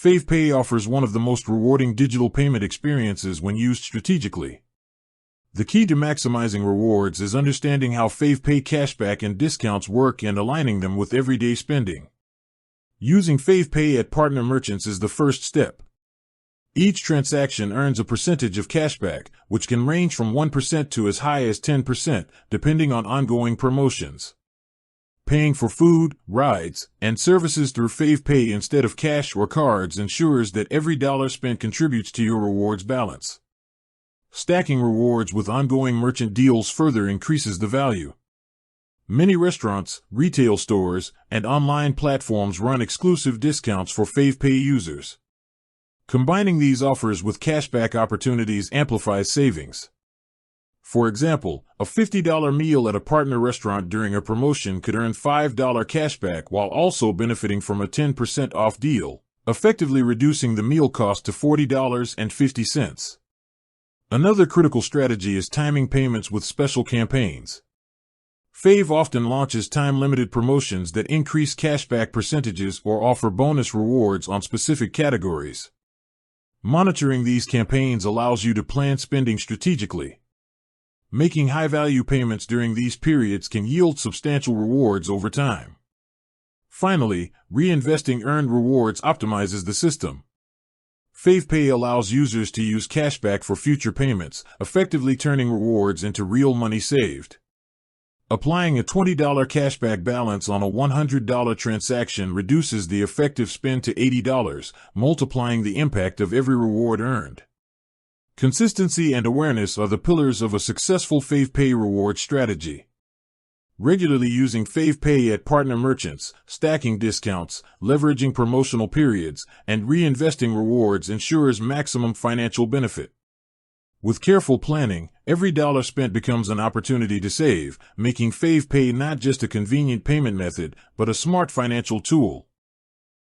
FavePay offers one of the most rewarding digital payment experiences when used strategically. The key to maximizing rewards is understanding how FavePay cashback and discounts work and aligning them with everyday spending. Using FavePay at partner merchants is the first step. Each transaction earns a percentage of cashback, which can range from 1% to as high as 10%, depending on ongoing promotions. Paying for food, rides, and services through FavePay instead of cash or cards ensures that every dollar spent contributes to your rewards balance. Stacking rewards with ongoing merchant deals further increases the value. Many restaurants, retail stores, and online platforms run exclusive discounts for FavePay users. Combining these offers with cashback opportunities amplifies savings. For example, a $50 meal at a partner restaurant during a promotion could earn $5 cashback while also benefiting from a 10% off deal, effectively reducing the meal cost to $40.50. Another critical strategy is timing payments with special campaigns. Fave often launches time-limited promotions that increase cashback percentages or offer bonus rewards on specific categories. Monitoring these campaigns allows you to plan spending strategically. Making high-value payments during these periods can yield substantial rewards over time. Finally, reinvesting earned rewards optimizes the system. FavePay allows users to use cashback for future payments, effectively turning rewards into real money saved. Applying a $20 cashback balance on a $100 transaction reduces the effective spend to $80, multiplying the impact of every reward earned. Consistency and awareness are the pillars of a successful FavePay Rewards strategy. Regularly using FavePay at partner merchants, stacking discounts, leveraging promotional periods, and reinvesting rewards ensures maximum financial benefit. With careful planning, every dollar spent becomes an opportunity to save, making FavePay not just a convenient payment method, but a smart financial tool.